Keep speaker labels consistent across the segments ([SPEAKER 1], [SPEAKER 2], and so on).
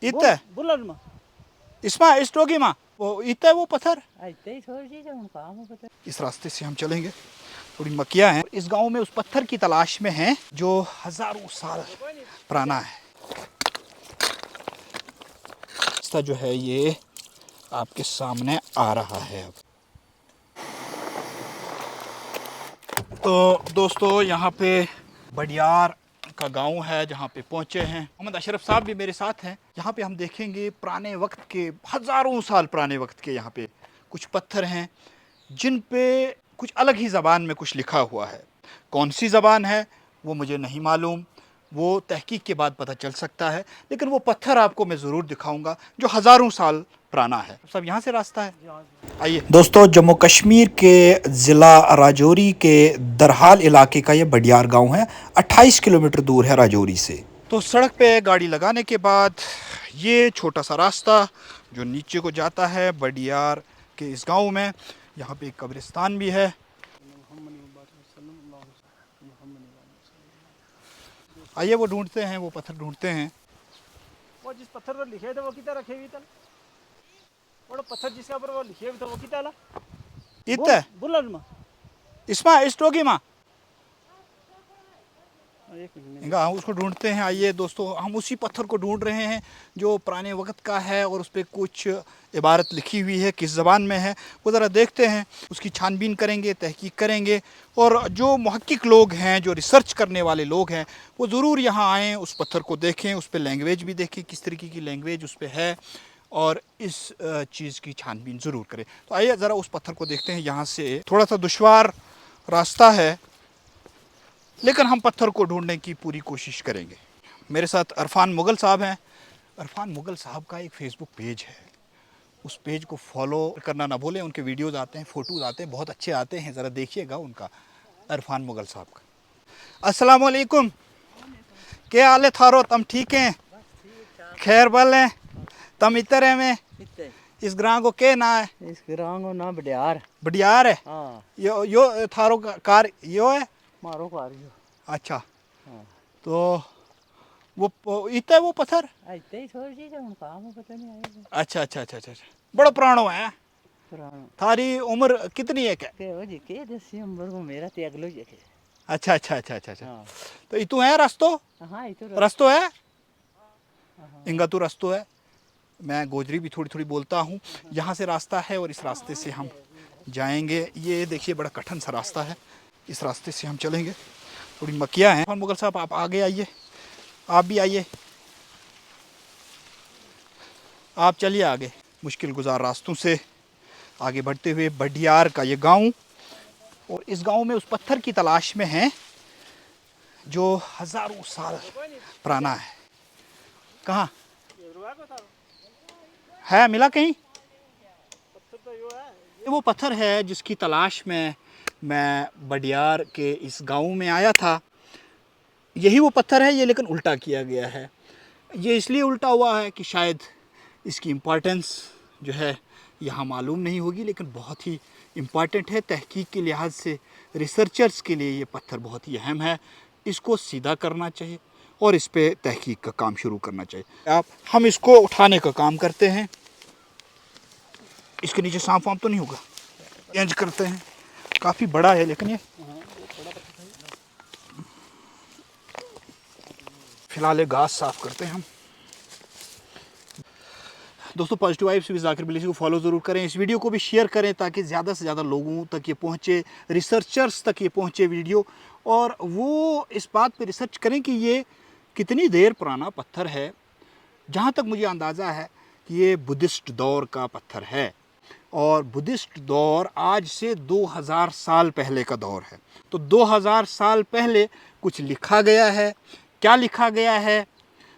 [SPEAKER 1] इतना
[SPEAKER 2] बुलर में
[SPEAKER 1] इसमें इस टोगी में वो इतना वो पत्थर
[SPEAKER 2] इस
[SPEAKER 1] इस रास्ते से हम चलेंगे। थोड़ी मक्कियाँ हैं इस गांव में, उस पत्थर की तलाश में हैं जो हजारों साल पुराना है। रास्ता जो है ये आपके सामने आ रहा है अब। तो दोस्तों यहाँ पे बडियार का गांव है जहाँ पे पहुँचे हैं। मोहम्मद अशरफ साहब भी मेरे साथ हैं। यहाँ पे हम देखेंगे पुराने वक्त के, हज़ारों साल पुराने वक्त के यहाँ पे कुछ पत्थर हैं जिन पे कुछ अलग ही ज़बान में कुछ लिखा हुआ है। कौन सी ज़बान है वो मुझे नहीं मालूम, वो तहकीक के बाद पता चल सकता है, लेकिन वो पत्थर आपको मैं ज़रूर दिखाऊंगा जो हज़ारों साल पुराना है। सब यहाँ से रास्ता है। आइए दोस्तों, जम्मू कश्मीर के ज़िला राजौरी के दरहाल इलाके का ये बडियार गांव है। 28 किलोमीटर दूर है राजौरी से। तो सड़क पे गाड़ी लगाने के बाद ये छोटा सा रास्ता जो नीचे को जाता है बडियार के इस गांव में, यहाँ पे एक कब्रिस्तान भी है। आइए वो ढूंढते हैं, वो पत्थर ढूंढते हैं।
[SPEAKER 2] वो जिस पत्थर पर लिखे थे वो कितना रखे हुए थे, वो पत्थर जिसके ऊपर वो लिखे हुए थे वो कितना
[SPEAKER 1] इतना
[SPEAKER 2] बुलर में
[SPEAKER 1] इसमें इस टोगी में
[SPEAKER 2] एक मिनट
[SPEAKER 1] इनका हम उसको ढूंढते हैं। आइए दोस्तों, हम उसी पत्थर को ढूंढ रहे हैं जो पुराने वक्त का है और उस पर कुछ इबारत लिखी हुई है, किस ज़बान में है वो ज़रा देखते हैं। उसकी छानबीन करेंगे, तहकीक करेंगे, और जो मुहक्किक लोग हैं, जो रिसर्च करने वाले लोग हैं, वो ज़रूर यहाँ आएँ, उस पत्थर को देखें, उस पर लैंग्वेज भी देखें, किस तरीके की लैंग्वेज उस पर है, और इस चीज़ की छानबीन ज़रूर करें। तो आइए ज़रा उस पत्थर को देखते हैं। यहाँ से थोड़ा सा दुश्वार रास्ता है, लेकिन हम पत्थर को ढूंढने की पूरी कोशिश करेंगे। मेरे साथ अरफान मुगल साहब हैं। अरफान मुगल साहब का एक फ़ेसबुक पेज है, उस पेज को फॉलो करना ना भूलें। उनके वीडियोज़ आते हैं, फ़ोटोज़ आते हैं, बहुत अच्छे आते हैं, ज़रा देखिएगा उनका, अरफान मुगल साहब का। अस्सलाम वालेकुम, क्या हाल है थारो? तम ठीक हैं? खैर बल हैं? तम इतर है में इस ग्रां को के ना है?
[SPEAKER 2] इस ग्राम को ना बडियार
[SPEAKER 1] बडियार है।
[SPEAKER 2] हाँ
[SPEAKER 1] यो थारो कार यो है।
[SPEAKER 2] मारो कारियो
[SPEAKER 1] अच्छा,
[SPEAKER 2] हाँ
[SPEAKER 1] तो वो इतना है वो पत्थर।
[SPEAKER 2] ऐसे ही छोड़ दी जो उनका हमें पता नहीं आएगा
[SPEAKER 1] अच्छा अच्छा अच्छा अच्छा अच्छा, बड़ा पुराना है।
[SPEAKER 2] पुराना
[SPEAKER 1] थारी उम्र कितनी है क्या?
[SPEAKER 2] के हो जी के दसी उम्र को मेरा ते अगलो जी के
[SPEAKER 1] अच्छा अच्छा अच्छा अच्छा अच्छा।
[SPEAKER 2] हाँ
[SPEAKER 1] तो इतु है रस्तो?
[SPEAKER 2] हाँ ये तो
[SPEAKER 1] रस्तो है
[SPEAKER 2] हाँ
[SPEAKER 1] इंगा तो रस्तो है। मैं गोजरी भी थोड़ी थोड़ी बोलता हूँ। यहाँ से रास्ता है और इस रास्ते से हम जाएंगे। ये देखिए बड़ा कठिन सा रास्ता है, इस रास्ते से हम चलेंगे। थोड़ी मक्कियाँ हैं। मुगल साहब आप आगे आइए, आप भी आइए, आप चलिए आगे। मुश्किल गुजार रास्तों से आगे बढ़ते हुए बडियार का ये गांव, और इस गांव में उस पत्थर की तलाश में हैं जो हज़ारों साल पुराना है। कहाँ है, मिला कहीं? ये वो पत्थर है जिसकी तलाश में मैं बडियार के इस गांव में आया था। यही वो पत्थर है ये, लेकिन उल्टा किया गया है। ये इसलिए उल्टा हुआ है कि शायद इसकी इम्पॉर्टेंस जो है यहाँ मालूम नहीं होगी, लेकिन बहुत ही इम्पॉर्टेंट है तहकीक के लिहाज से। रिसर्चर्स के लिए ये पत्थर बहुत ही अहम है। इसको सीधा करना चाहिए और इस पे तहकीक का काम शुरू करना चाहिए। हम इसको उठाने का काम करते हैं। इसके नीचे सांप वाम तो नहीं होगा? इंज करते हैं, काफ़ी बड़ा है लेकिन ये फिलहाल घास साफ करते हैं हम। दोस्तों, पॉजिटिव वाइब्स विद जाकिर बिलिसी को फॉलो ज़रूर करें। इस वीडियो को भी शेयर करें ताकि ज़्यादा से ज़्यादा लोगों तक ये पहुँचे, रिसर्चर्स तक ये पहुँचे वीडियो, और वो इस बात पे रिसर्च करें कि ये कितनी देर पुराना पत्थर है। जहाँ तक मुझे अंदाज़ा है कि ये बुद्धिस्ट दौर का पत्थर है, और बुद्धिस्ट दौर आज से 2000 साल पहले का दौर है। तो 2000 साल पहले कुछ लिखा गया है। क्या लिखा गया है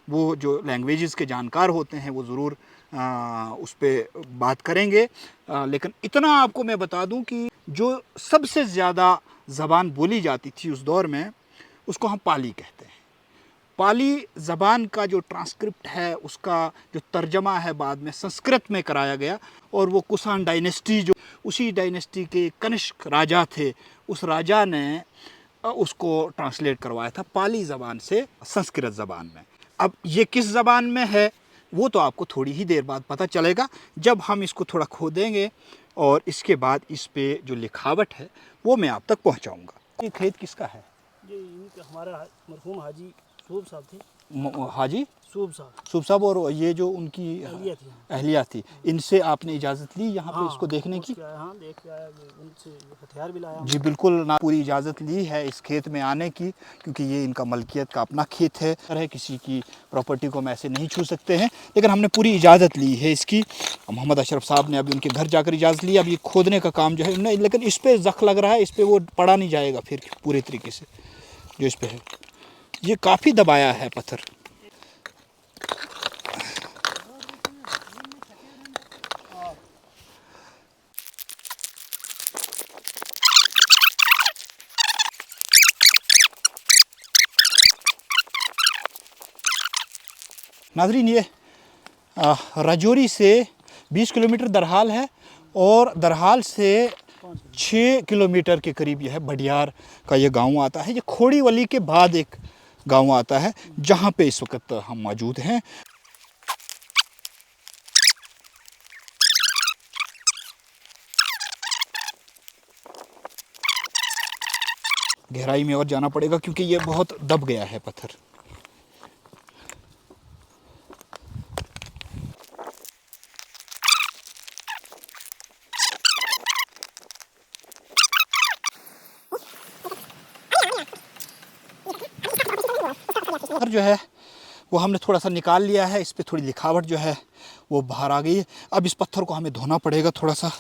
[SPEAKER 1] वो जो लैंग्वेजेस के जानकार होते हैं वो ज़रूर उस पर बात करेंगे। लेकिन इतना आपको मैं बता दूं कि जो सबसे ज़्यादा ज़बान बोली जाती थी उस दौर में, उसको हम पाली कहते हैं। पाली ज़बान का जो ट्रांसक्रिप्ट है, उसका जो तर्जमा है बाद में संस्कृत में कराया गया, और वो कुषाण डायनेस्टी, जो उसी डायनेस्टी के कनिष्क राजा थे, उस राजा ने उसको ट्रांसलेट करवाया था पाली ज़बान से संस्कृत ज़बान में। अब ये किस ज़बान में है वो तो आपको थोड़ी ही देर बाद पता चलेगा जब हम इसको थोड़ा खोदेंगे और इसके बाद इस पे जो लिखावट है वो मैं आप तक पहुंचाऊंगा। ये खेत किसका है?
[SPEAKER 2] ये इनका हमारा मरहूम हाजी सूब साहब थे।
[SPEAKER 1] हाजी
[SPEAKER 2] सूब साहब
[SPEAKER 1] सूब साहब, और ये जो उनकी
[SPEAKER 2] अहलिया थी।
[SPEAKER 1] अहलिया थी, इनसे आपने इजाज़त ली यहाँ पे
[SPEAKER 2] हाँ,
[SPEAKER 1] इसको देखने की?
[SPEAKER 2] हाँ, देख के आया, उनसे हथियार भी लाया।
[SPEAKER 1] जी बिल्कुल, ना पूरी इजाज़त ली है इस खेत में आने की, क्योंकि ये इनका मलकियत का अपना खेत है, किसी की प्रॉपर्टी को हम ऐसे नहीं छू सकते हैं, लेकिन हमने पूरी इजाज़त ली है इसकी। मोहम्मद अशरफ साहब ने अभी उनके घर जाकर इजाज़त ली। अब ये खोदने का काम जो है उन्होंने, लेकिन इस पर जख्म लग रहा है, इस पर वो पड़ा नहीं जाएगा फिर पूरे तरीके से जो इस पर है। ये काफ़ी दबाया है पत्थर। नाज़रीन, ये राजौरी से 20 किलोमीटर दरहाल है और दरहाल से 6 किलोमीटर के करीब यह है बडियार का ये गांव आता है। ये खोड़ी वली के बाद एक गांव आता है जहां पे इस वक्त हम मौजूद हैं। गहराई में और जाना पड़ेगा क्योंकि ये बहुत दब गया है पत्थर। जो है वो हमने थोड़ा सा निकाल लिया है, इस पे थोड़ी लिखावट जो है वो बाहर आ गई है। अब इस पत्थर को हमें धोना पड़ेगा थोड़ा सा,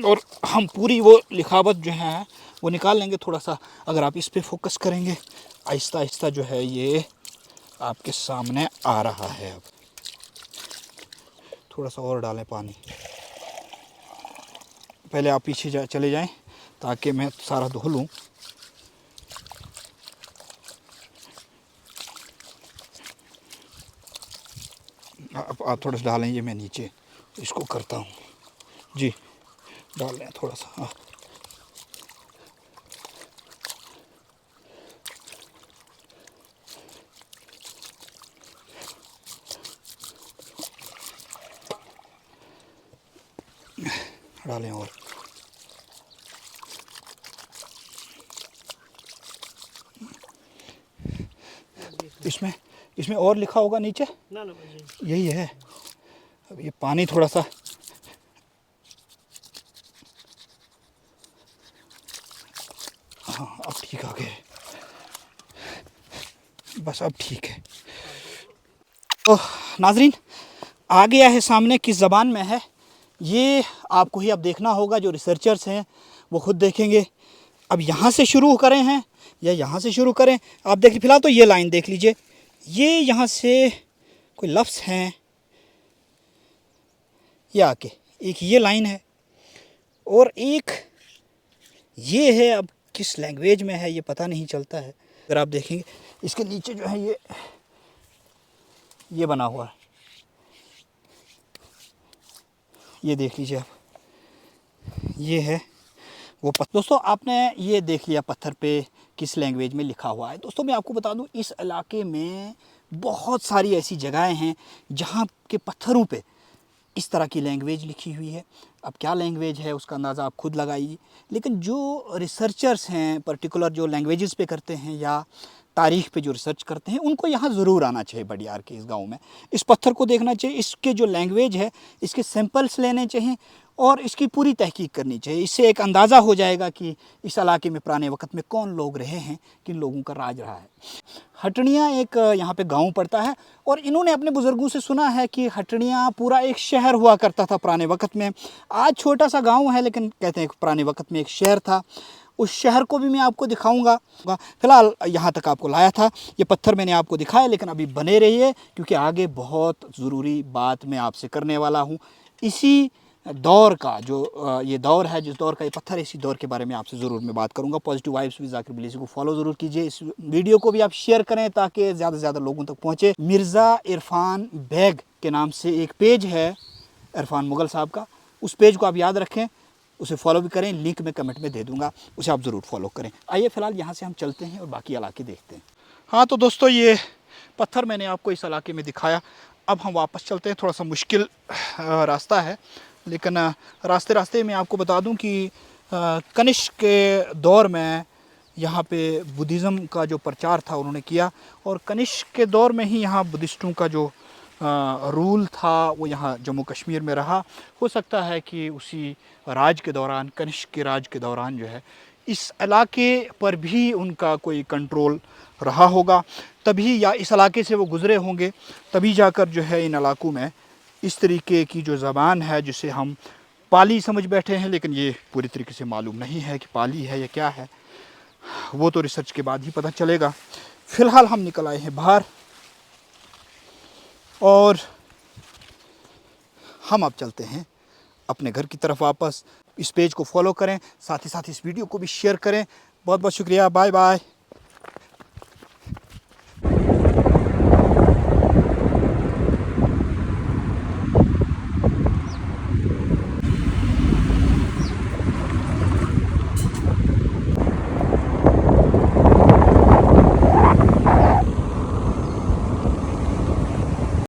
[SPEAKER 1] और हम पूरी वो लिखावट जो है वो निकाल लेंगे थोड़ा सा। अगर आप इस पे फोकस करेंगे, आहिस्ता आहिस्ता जो है ये आपके सामने आ रहा है। अब थोड़ा सा और डालें पानी, पहले आप पीछे चले जाएं ताकि मैं सारा धो लूँ। आप थोड़ा सा डालें, ये मैं नीचे इसको करता हूँ। जी डाल लें थोड़ा सा। डालें और इसमें और लिखा होगा नीचे
[SPEAKER 2] ना
[SPEAKER 1] यही है। अब ये पानी थोड़ा सा, हाँ अब ठीक आ गए, बस अब ठीक है। तो नाजरीन, आ गया है सामने, किस ज़बान में है ये आपको ही अब देखना होगा। जो रिसर्चर्स हैं वो खुद देखेंगे। अब यहाँ से शुरू करें हैं या यहाँ से शुरू करें, आप देख फिलहाल तो ये लाइन देख लीजिए। ये यहाँ से कोई लफ्ज़ हैं, ये आके एक ये लाइन है और एक ये है। अब किस लैंग्वेज में है ये पता नहीं चलता है। अगर आप देखेंगे इसके नीचे जो है ये बना हुआ है, ये देख लीजिए आप, ये है वो दोस्तों आपने ये देख लिया पत्थर पे किस लैंग्वेज में लिखा हुआ है। दोस्तों मैं आपको बता दूं, इस इलाके में बहुत सारी ऐसी जगहें हैं जहाँ के पत्थरों पे इस तरह की लैंग्वेज लिखी हुई है। अब क्या लैंग्वेज है उसका अंदाज़ा आप खुद लगाइए, लेकिन जो रिसर्चर्स हैं पर्टिकुलर जो लैंग्वेजेस पे करते हैं या तारीख़ पे जो रिसर्च करते हैं, उनको यहाँ ज़रूर आना चाहिए बडियार के इस गांव में। इस पत्थर को देखना चाहिए, इसके जो लैंग्वेज है इसके सैंपल्स लेने चाहिए और इसकी पूरी तहकीक करनी चाहिए। इससे एक अंदाज़ा हो जाएगा कि इस इलाके में पुराने वक्त में कौन लोग रहे हैं, किन लोगों का राज रहा है। हटनियाँ एक यहाँ पे गांव पड़ता है और इन्होंने अपने बुज़ुर्गों से सुना है कि हटनियाँ पूरा एक शहर हुआ करता था पुराने वक्त में। आज छोटा सा गांव है लेकिन कहते हैं पुराने वक्त में एक शहर था। उस शहर को भी मैं आपको दिखाऊंगा। फ़िलहाल यहाँ तक आपको लाया था, ये पत्थर मैंने आपको दिखाया, लेकिन अभी बने रहिए क्योंकि आगे बहुत ज़रूरी बात मैं आपसे करने वाला हूँ। इसी दौर का जो ये दौर है, जिस दौर का ये पत्थर है, इसी दौर के बारे में आपसे ज़रूर मैं बात करूँगा। पॉजिटिव वाइब्स विद ज़ाकिर बिलीसी को फॉलो ज़रूर कीजिए। इस वीडियो को भी आप शेयर करें ताकि ज़्यादा से ज़्यादा लोगों तक पहुँचे। मिर्ज़ा इरफान बेग के नाम से एक पेज है इरफान मुग़ल साहब का, उस पेज को आप याद रखें, उसे फॉलो भी करें। लिंक मैं कमेंट में दे दूँगा, उसे आप ज़रूर फॉलो करें। आइए फ़िलहाल यहाँ से हम चलते हैं और बाकी इलाके देखते हैं। हाँ तो दोस्तों, ये पत्थर मैंने आपको इस इलाके में दिखाया। अब हम वापस चलते हैं। थोड़ा सा मुश्किल रास्ता है, लेकिन रास्ते रास्ते में आपको बता दूं कि कनिष्क के दौर में यहाँ पे बुद्धिज़्म का जो प्रचार था उन्होंने किया, और कनिष्क के दौर में ही यहाँ बुद्धिस्टों का जो रूल था वो यहाँ जम्मू कश्मीर में रहा। हो सकता है कि उसी राज के दौरान, कनिष्क के राज के दौरान जो है इस इलाके पर भी उनका कोई कंट्रोल रहा होगा, तभी, या इस इलाके से वो गुज़रे होंगे, तभी जाकर जो है इन इलाकों में इस तरीके की जो ज़बान है जिसे हम पाली समझ बैठे हैं, लेकिन ये पूरी तरीके से मालूम नहीं है कि पाली है या क्या है, वो तो रिसर्च के बाद ही पता चलेगा। फ़िलहाल हम निकल आए हैं बाहर और हम अब चलते हैं अपने घर की तरफ वापस। इस पेज को फॉलो करें, साथ ही साथ इस वीडियो को भी शेयर करें। बहुत बहुत शुक्रिया, बाय बाय।